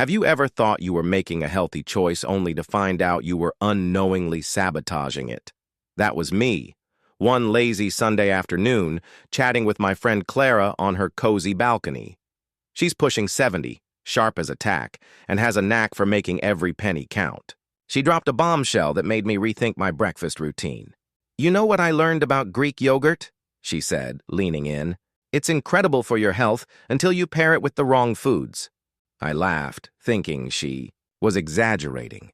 Have you ever thought you were making a healthy choice only to find out you were unknowingly sabotaging it? That was me. One lazy Sunday afternoon, chatting with my friend Clara on her cozy balcony. She's pushing 70, sharp as a tack, and has a knack for making every penny count. She dropped a bombshell that made me rethink my breakfast routine. "You know what I learned about Greek yogurt?" she said, leaning in. "It's incredible for your health until you pair it with the wrong foods." I laughed, thinking she was exaggerating.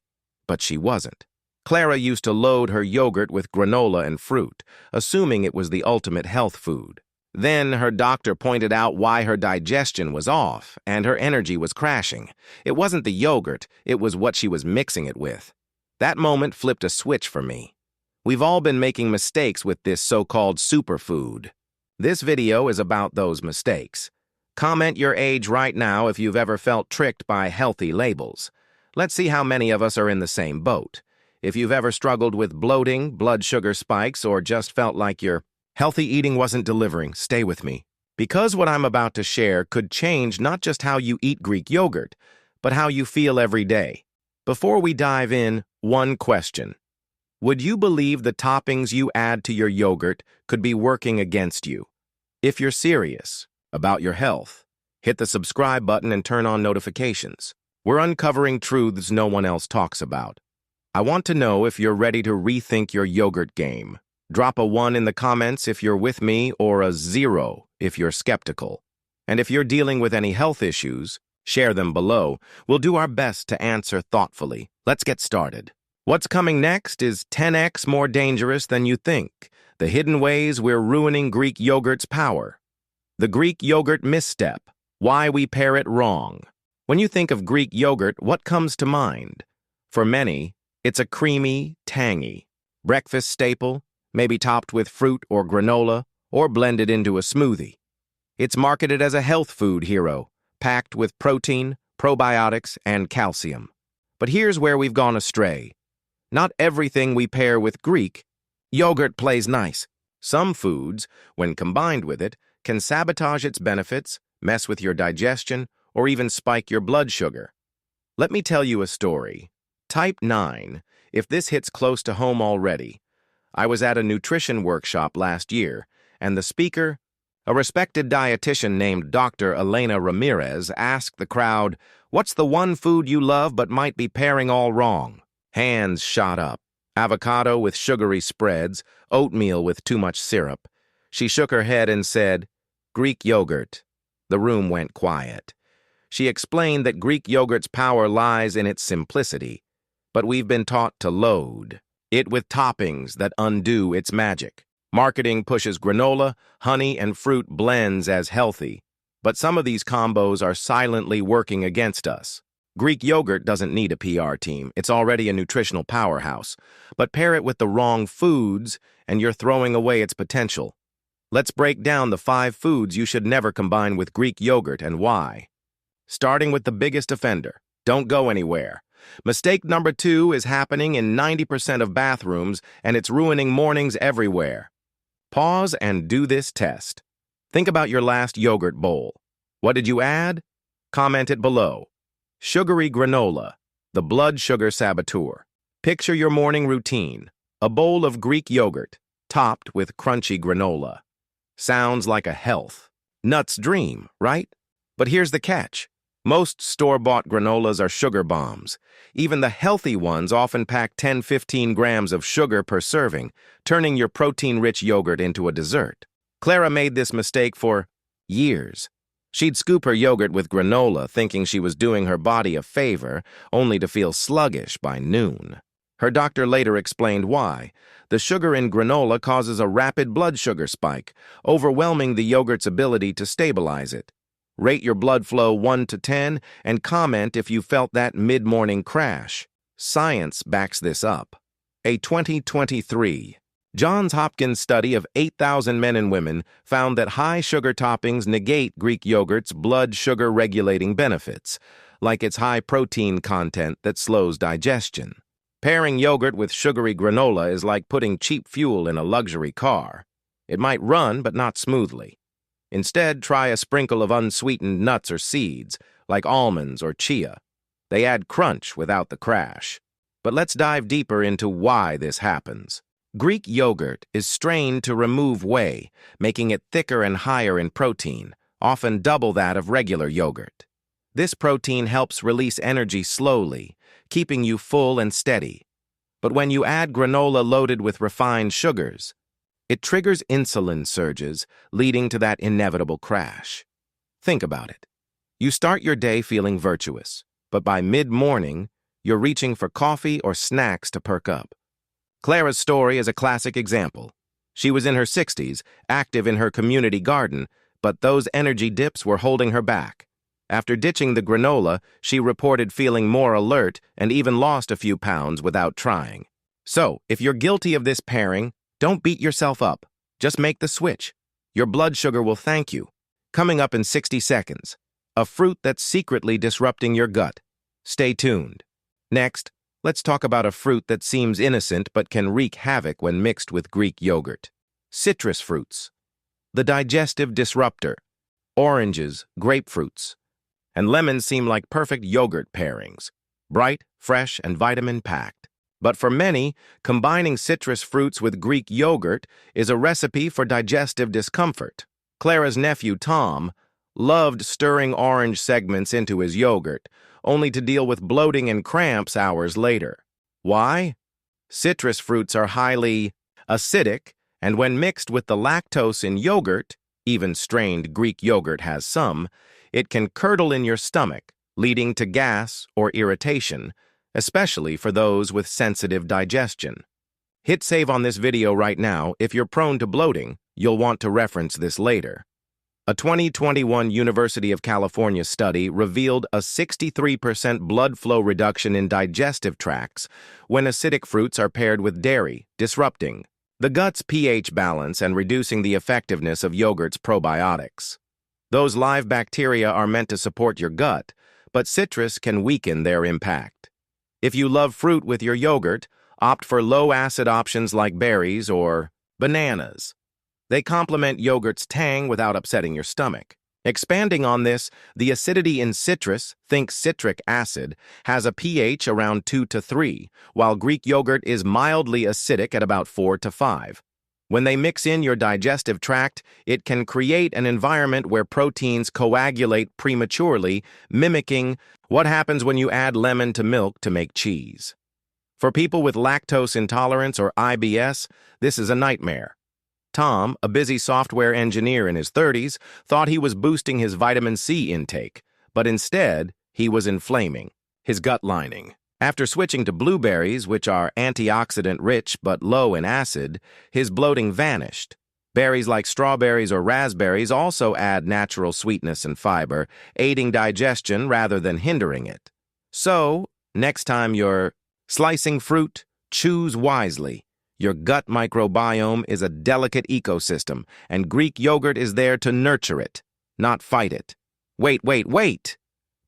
But she wasn't. Clara used to load her yogurt with granola and fruit, assuming it was the ultimate health food. Then her doctor pointed out why her digestion was off and her energy was crashing. It wasn't the yogurt, it was what she was mixing it with. That moment flipped a switch for me. We've all been making mistakes with this so-called superfood. This video is about those mistakes. Comment your age right now if you've ever felt tricked by healthy labels. Let's see how many of us are in the same boat. If you've ever struggled with bloating, blood sugar spikes, or just felt like your healthy eating wasn't delivering, stay with me. Because what I'm about to share could change not just how you eat Greek yogurt, but how you feel every day. Before we dive in, one question. Would you believe the toppings you add to your yogurt could be working against you? If you're serious about your health, hit the subscribe button and turn on notifications. We're uncovering truths no one else talks about. I want to know if you're ready to rethink your yogurt game. Drop a 1 in the comments if you're with me or a 0 if you're skeptical. And if you're dealing with any health issues, share them below. We'll do our best to answer thoughtfully. Let's get started. What's coming next is 10x more dangerous than you think. The hidden ways we're ruining Greek yogurt's power. The Greek yogurt misstep. Why we pair it wrong. When you think of Greek yogurt, what comes to mind? For many, it's a creamy, tangy breakfast staple, maybe topped with fruit or granola, or blended into a smoothie. It's marketed as a health food hero, packed with protein, probiotics, and calcium. But here's where we've gone astray. Not everything we pair with Greek yogurt plays nice. Some foods, when combined with it, can sabotage its benefits, mess with your digestion, or even spike your blood sugar. Let me tell you a story. Type 9, if this hits close to home already. I was at a nutrition workshop last year, and the speaker, a respected dietitian named Dr. Elena Ramirez, asked the crowd, "What's the one food you love but might be pairing all wrong?" Hands shot up. Avocado with sugary spreads, oatmeal with too much syrup. She shook her head and said, "Greek yogurt." The room went quiet. She explained that Greek yogurt's power lies in its simplicity, but we've been taught to load it with toppings that undo its magic. Marketing pushes granola, honey, and fruit blends as healthy, but some of these combos are silently working against us. Greek yogurt doesn't need a PR team. It's already a nutritional powerhouse. But pair it with the wrong foods, and you're throwing away its potential. Let's break down the 5 foods you should never combine with Greek yogurt and why. Starting with the biggest offender. Don't go anywhere. Mistake number 2 is happening in 90% of bathrooms, and it's ruining mornings everywhere. Pause and do this test. Think about your last yogurt bowl. What did you add? Comment it below. Sugary granola, the blood sugar saboteur. Picture your morning routine. A bowl of Greek yogurt, topped with crunchy granola. Sounds like a health nut's dream, right? But here's the catch. Most store-bought granolas are sugar bombs. Even the healthy ones often pack 10-15 grams of sugar per serving, turning your protein-rich yogurt into a dessert. Clara made this mistake for years. She'd scoop her yogurt with granola, thinking she was doing her body a favor, only to feel sluggish by noon. Her doctor later explained why. The sugar in granola causes a rapid blood sugar spike, overwhelming the yogurt's ability to stabilize it. Rate your blood flow 1 to 10 and comment if you felt that mid-morning crash. Science backs this up. A 2023 Johns Hopkins study of 8,000 men and women found that high sugar toppings negate Greek yogurt's blood sugar regulating benefits, like its high protein content that slows digestion. Pairing yogurt with sugary granola is like putting cheap fuel in a luxury car. It might run, but not smoothly. Instead, try a sprinkle of unsweetened nuts or seeds, like almonds or chia. They add crunch without the crash. But let's dive deeper into why this happens. Greek yogurt is strained to remove whey, making it thicker and higher in protein, often double that of regular yogurt. This protein helps release energy slowly, keeping you full and steady. But when you add granola loaded with refined sugars, it triggers insulin surges, leading to that inevitable crash. Think about it. You start your day feeling virtuous, but by mid-morning, you're reaching for coffee or snacks to perk up. Clara's story is a classic example. She was in her 60s, active in her community garden, but those energy dips were holding her back. After ditching the granola, she reported feeling more alert and even lost a few pounds without trying. So, if you're guilty of this pairing, don't beat yourself up. Just make the switch. Your blood sugar will thank you. Coming up in 60 seconds, a fruit that's secretly disrupting your gut. Stay tuned. Next, let's talk about a fruit that seems innocent but can wreak havoc when mixed with Greek yogurt. Citrus fruits. The digestive disruptor. Oranges, grapefruits, and lemons seem like perfect yogurt pairings. Bright, fresh, and vitamin-packed. But for many, combining citrus fruits with Greek yogurt is a recipe for digestive discomfort. Clara's nephew, Tom, loved stirring orange segments into his yogurt, only to deal with bloating and cramps hours later. Why? Citrus fruits are highly acidic, and when mixed with the lactose in yogurt, even strained Greek yogurt has some, it can curdle in your stomach, leading to gas or irritation, especially for those with sensitive digestion. Hit save on this video right now. If you're prone to bloating, you'll want to reference this later. A 2021 University of California study revealed a 63% blood flow reduction in digestive tracts when acidic fruits are paired with dairy, disrupting the gut's pH balance and reducing the effectiveness of yogurt's probiotics. Those live bacteria are meant to support your gut, but citrus can weaken their impact. If you love fruit with your yogurt, opt for low-acid options like berries or bananas. They complement yogurt's tang without upsetting your stomach. Expanding on this, the acidity in citrus, think citric acid, has a pH around 2 to 3, while Greek yogurt is mildly acidic at about 4 to 5. When they mix in your digestive tract, it can create an environment where proteins coagulate prematurely, mimicking what happens when you add lemon to milk to make cheese. For people with lactose intolerance or IBS, this is a nightmare. Tom, a busy software engineer in his 30s, thought he was boosting his vitamin C intake, but instead, he was inflaming his gut lining. After switching to blueberries, which are antioxidant-rich but low in acid, his bloating vanished. Berries like strawberries or raspberries also add natural sweetness and fiber, aiding digestion rather than hindering it. So, next time you're slicing fruit, choose wisely. Your gut microbiome is a delicate ecosystem, and Greek yogurt is there to nurture it, not fight it. Wait!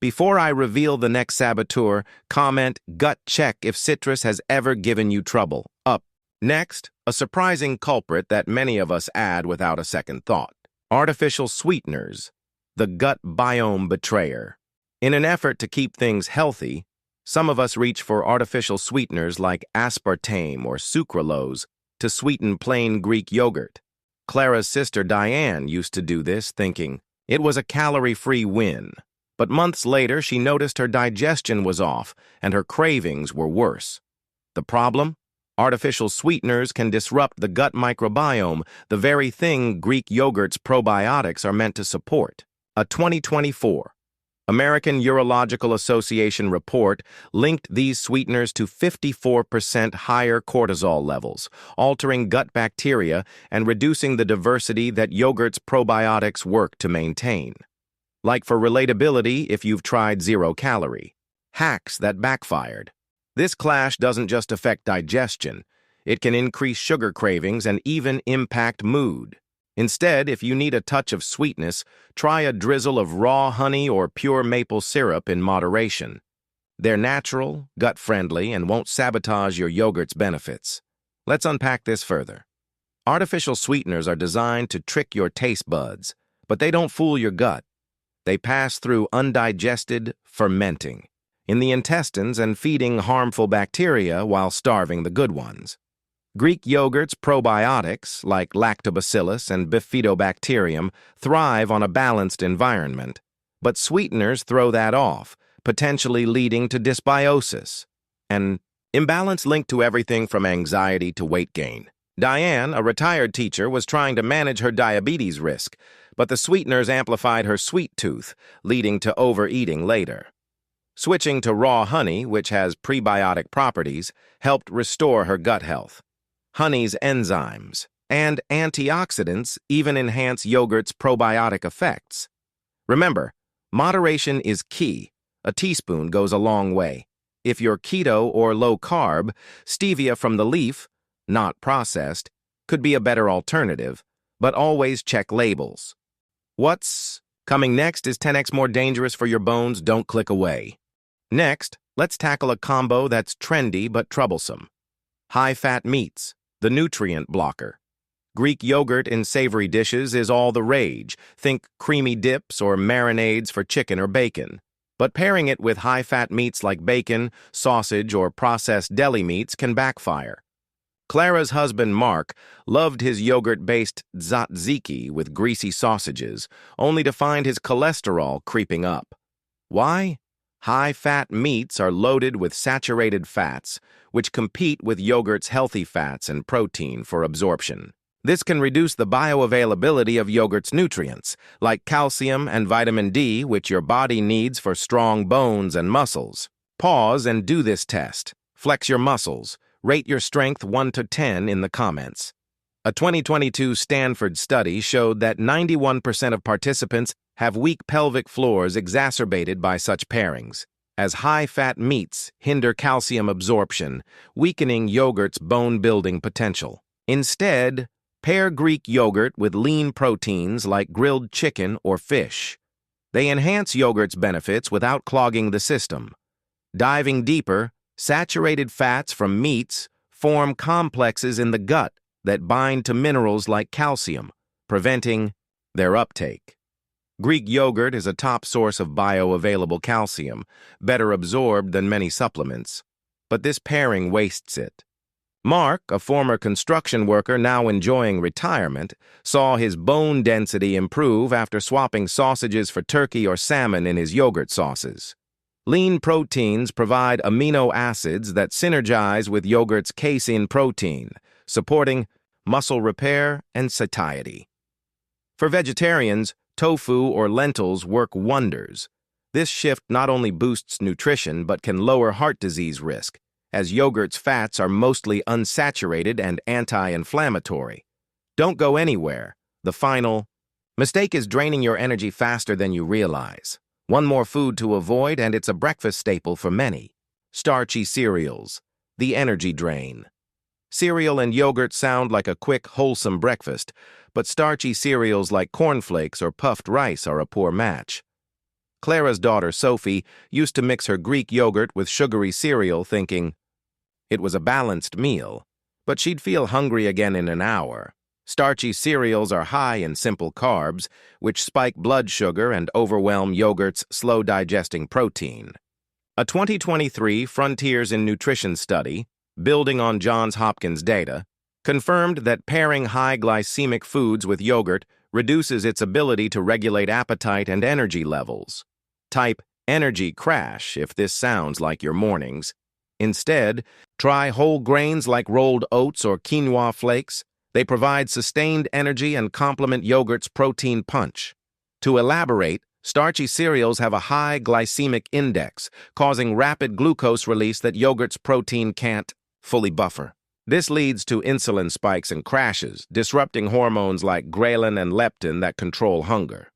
Before I reveal the next saboteur, comment gut check if citrus has ever given you trouble. Up. Next, a surprising culprit that many of us add without a second thought. Artificial sweeteners, the gut biome betrayer. In an effort to keep things healthy, some of us reach for artificial sweeteners like aspartame or sucralose to sweeten plain Greek yogurt. Clara's sister Diane used to do this, thinking it was a calorie-free win. But months later, she noticed her digestion was off and her cravings were worse. The problem? Artificial sweeteners can disrupt the gut microbiome, the very thing Greek yogurt's probiotics are meant to support. A 2024 American Urological Association report linked these sweeteners to 54% higher cortisol levels, altering gut bacteria and reducing the diversity that yogurt's probiotics work to maintain. Like for relatability, if you've tried zero-calorie hacks that backfired. This clash doesn't just affect digestion. It can increase sugar cravings and even impact mood. Instead, if you need a touch of sweetness, try a drizzle of raw honey or pure maple syrup in moderation. They're natural, gut-friendly, and won't sabotage your yogurt's benefits. Let's unpack this further. Artificial sweeteners are designed to trick your taste buds, but they don't fool your gut. They pass through undigested fermenting. in the intestines and feeding harmful bacteria while starving the good ones. Greek yogurt's probiotics, like lactobacillus and bifidobacterium, thrive on a balanced environment, but sweeteners throw that off, potentially leading to dysbiosis, an imbalance linked to everything from anxiety to weight gain. Diane, a retired teacher, was trying to manage her diabetes risk, but the sweeteners amplified her sweet tooth, leading to overeating later. Switching to raw honey, which has prebiotic properties, helped restore her gut health. Honey's enzymes and antioxidants even enhance yogurt's probiotic effects. Remember, moderation is key. A teaspoon goes a long way. If you're keto or low-carb, stevia from the leaf, not processed, could be a better alternative, but always check labels. What's coming next is 10x more dangerous for your bones. Don't click away. Next, let's tackle a combo that's trendy but troublesome. High-fat meats, the nutrient blocker. Greek yogurt in savory dishes is all the rage. Think creamy dips or marinades for chicken or bacon. But pairing it with high-fat meats like bacon, sausage, or processed deli meats can backfire. Clara's husband, Mark, loved his yogurt-based tzatziki with greasy sausages, only to find his cholesterol creeping up. Why? High-fat meats are loaded with saturated fats, which compete with yogurt's healthy fats and protein for absorption. This can reduce the bioavailability of yogurt's nutrients, like calcium and vitamin D, which your body needs for strong bones and muscles. Pause and do this test. Flex your muscles. Rate your strength 1 to 10 in the comments. A 2022 Stanford study showed that 91% of participants have weak pelvic floors exacerbated by such pairings, as high-fat meats hinder calcium absorption, weakening yogurt's bone-building potential. Instead, pair Greek yogurt with lean proteins like grilled chicken or fish. They enhance yogurt's benefits without clogging the system. Diving deeper, saturated fats from meats form complexes in the gut that bind to minerals like calcium, preventing their uptake. Greek yogurt is a top source of bioavailable calcium, better absorbed than many supplements, but this pairing wastes it. Mark, a former construction worker now enjoying retirement, saw his bone density improve after swapping sausages for turkey or salmon in his yogurt sauces. Lean proteins provide amino acids that synergize with yogurt's casein protein, supporting muscle repair and satiety. For vegetarians, tofu or lentils work wonders. This shift not only boosts nutrition but can lower heart disease risk, as yogurt's fats are mostly unsaturated and anti-inflammatory. Don't go anywhere. The final mistake is draining your energy faster than you realize. One more food to avoid, and it's a breakfast staple for many. Starchy cereals, the energy drain. Cereal and yogurt sound like a quick, wholesome breakfast, but starchy cereals like cornflakes or puffed rice are a poor match. Clara's daughter, Sophie, used to mix her Greek yogurt with sugary cereal thinking it was a balanced meal, but she'd feel hungry again in an hour. Starchy cereals are high in simple carbs, which spike blood sugar and overwhelm yogurt's slow-digesting protein. A 2023 Frontiers in Nutrition study, building on Johns Hopkins data, confirmed that pairing high-glycemic foods with yogurt reduces its ability to regulate appetite and energy levels. Type energy crash if this sounds like your mornings. Instead, try whole grains like rolled oats or quinoa flakes. They provide sustained energy and complement yogurt's protein punch. To elaborate, starchy cereals have a high glycemic index, causing rapid glucose release that yogurt's protein can't fully buffer. This leads to insulin spikes and crashes, disrupting hormones like ghrelin and leptin that control hunger.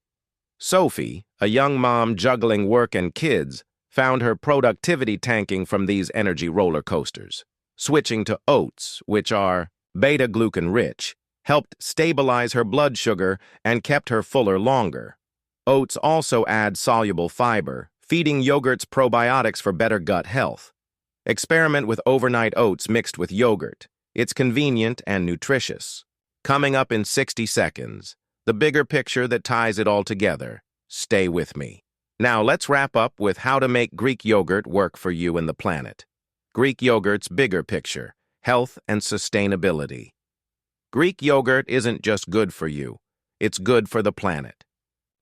Sophie, a young mom juggling work and kids, found her productivity tanking from these energy roller coasters. Switching to oats, which are beta-glucan-rich, helped stabilize her blood sugar and kept her fuller longer. Oats also add soluble fiber, feeding yogurt's probiotics for better gut health. Experiment with overnight oats mixed with yogurt. It's convenient and nutritious. Coming up in 60 seconds, the bigger picture that ties it all together. Stay with me. Now let's wrap up with how to make Greek yogurt work for you and the planet. Greek yogurt's bigger picture: health and sustainability. Greek yogurt isn't just good for you, it's good for the planet.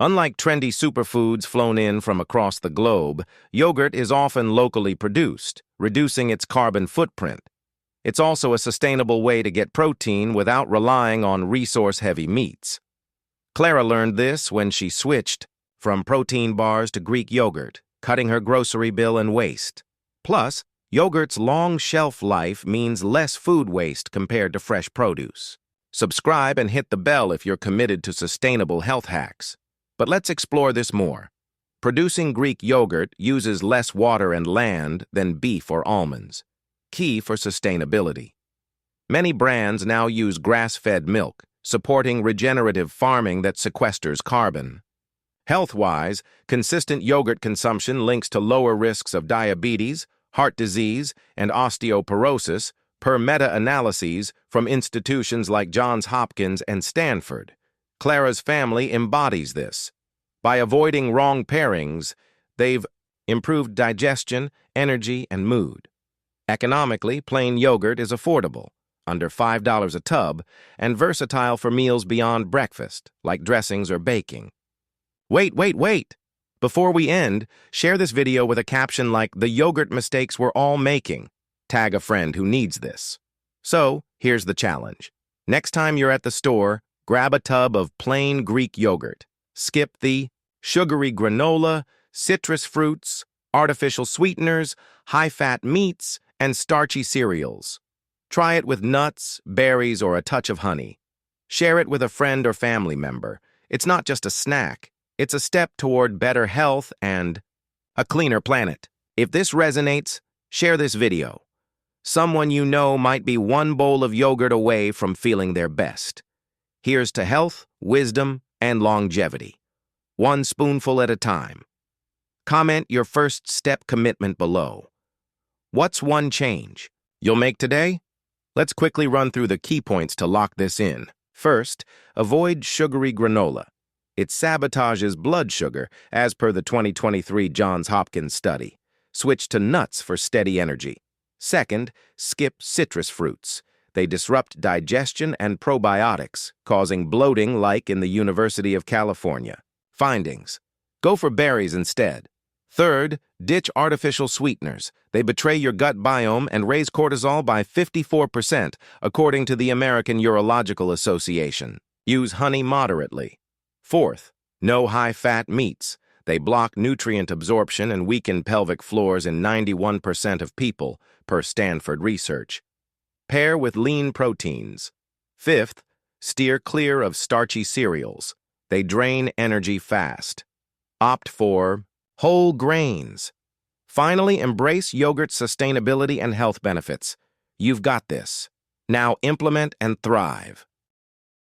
Unlike trendy superfoods flown in from across the globe, yogurt is often locally produced, reducing its carbon footprint. It's also a sustainable way to get protein without relying on resource-heavy meats. Clara learned this when she switched from protein bars to Greek yogurt, cutting her grocery bill and waste. Plus, yogurt's long shelf life means less food waste compared to fresh produce. Subscribe and hit the bell if you're committed to sustainable health hacks. But let's explore this more. Producing Greek yogurt uses less water and land than beef or almonds, key for sustainability. Many brands now use grass-fed milk, supporting regenerative farming that sequesters carbon. Health-wise, consistent yogurt consumption links to lower risks of diabetes, heart disease, and osteoporosis per meta-analyses from institutions like Johns Hopkins and Stanford. Clara's family embodies this. By avoiding wrong pairings, they've improved digestion, energy, and mood. Economically, plain yogurt is affordable, under $5 a tub, and versatile for meals beyond breakfast, like dressings or baking. Wait! Before we end, share this video with a caption like "The yogurt mistakes we're all making." Tag a friend who needs this. So, here's the challenge. Next time you're at the store, grab a tub of plain Greek yogurt. Skip the sugary granola, citrus fruits, artificial sweeteners, high-fat meats, and starchy cereals. Try it with nuts, berries, or a touch of honey. Share it with a friend or family member. It's not just a snack. It's a step toward better health and a cleaner planet. If this resonates, share this video. Someone you know might be one bowl of yogurt away from feeling their best. Here's to health, wisdom, and longevity. One spoonful at a time. Comment your first step commitment below. What's one change you'll make today? Let's quickly run through the key points to lock this in. First, avoid sugary granola. It sabotages blood sugar, as per the 2023 Johns Hopkins study. Switch to nuts for steady energy. Second, skip citrus fruits. They disrupt digestion and probiotics, causing bloating like in the University of California. Findings: go for berries instead. Third, ditch artificial sweeteners. They betray your gut biome and raise cortisol by 54%, according to the American Urological Association. Use honey moderately. Fourth, no high-fat meats. They block nutrient absorption and weaken pelvic floors in 91% of people, per Stanford research. Pair with lean proteins. Fifth, steer clear of starchy cereals. They drain energy fast. Opt for whole grains. Finally, embrace yogurt's sustainability and health benefits. You've got this. Now implement and thrive.